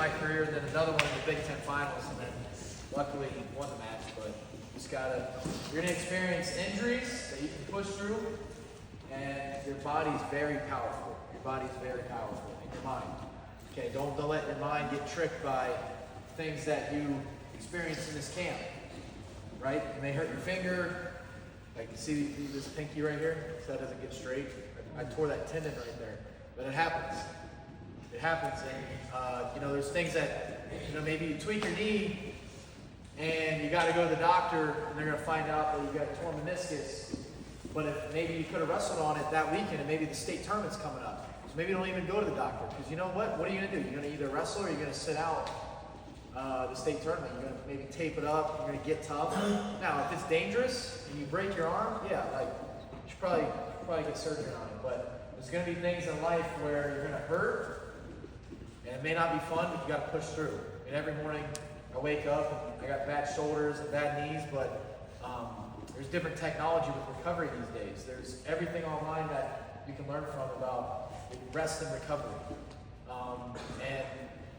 my career, and then another one in the Big Ten Finals, and then luckily won the match. But you're gonna experience injuries that you can push through, and your body's very powerful. Your body's very powerful, and your mind. Okay, don't let your mind get tricked by things that you experience in this camp, right? It may hurt your finger. Like you see this pinky right here, so that doesn't get straight. I tore that tendon right there, but it happens. It happens, and there's things that, maybe you tweak your knee, and you got to go to the doctor, and they're going to find out that you got a torn meniscus. But if maybe you could have wrestled on it that weekend, and maybe the state tournament's coming up, so maybe you don't even go to the doctor, because you know what? What are you going to do? You're going to either wrestle or you're going to sit out the state tournament. You're going to maybe tape it up. You're going to get tough. Now, if it's dangerous and you break your arm, yeah, you should probably get surgery on it. But there's going to be things in life where you're going to hurt, and it may not be fun, but you got to push through. And every morning I wake up and I got bad shoulders and bad knees, but there's different technology with recovery these days. There's everything online that you can learn from about rest and recovery. And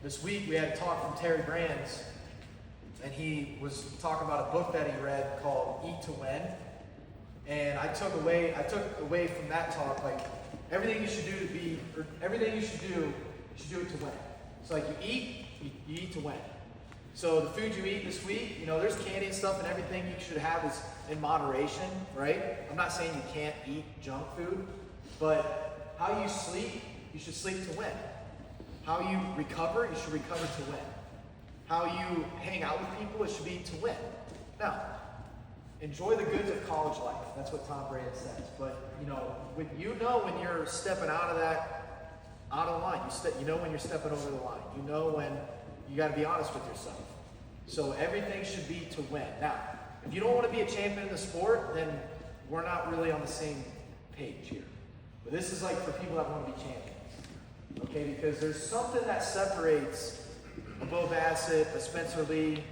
this week we had a talk from Terry Brands, and he was talking about a book that he read called Eat to Win. And I took away from that talk, like, everything you should do, you should do it to win. So like you eat to win. So the food you eat this week, there's candy and stuff, and everything you should have is in moderation, right? I'm not saying you can't eat junk food, but how you sleep, you should sleep to win. How you recover, you should recover to win. How you hang out with people, it should be to win. Now, enjoy the goods of college life. That's what Tom Brady says. But when you're stepping out of the line, when you're stepping over the line. You know when you got to be honest with yourself. So everything should be to win. Now, if you don't want to be a champion in the sport, then we're not really on the same page here. But this is like for people that want to be champions. Okay, because there's something that separates a Bo Bassett, a Spencer Lee,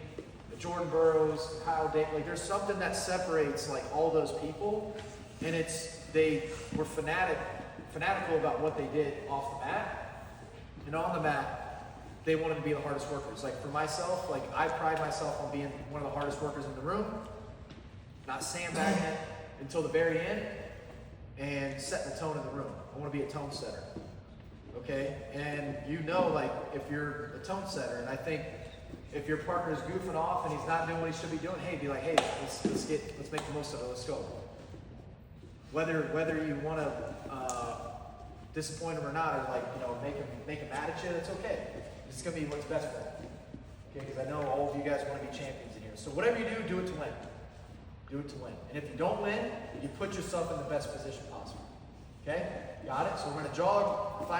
a Jordan Burroughs, Kyle Day. Like there's something that separates like all those people, and they were fanatical about what they did off the mat, and on the mat, they wanted to be the hardest workers. Like for myself, like I pride myself on being one of the hardest workers in the room, not sandbagging it until the very end, and setting the tone in the room. I want to be a tone setter. Okay, and like if you're a tone setter, and I think if your partner's goofing off and he's not doing what he should be doing, be like, hey, let's make the most of it. Let's go. Whether you want to disappoint him or not, or make him mad at you, that's okay. It's gonna be what's best for him. Okay, because I know all of you guys want to be champions in here. So whatever you do it to win. Do it to win. And if you don't win, you put yourself in the best position possible. Okay, got it. So we're gonna jog 5.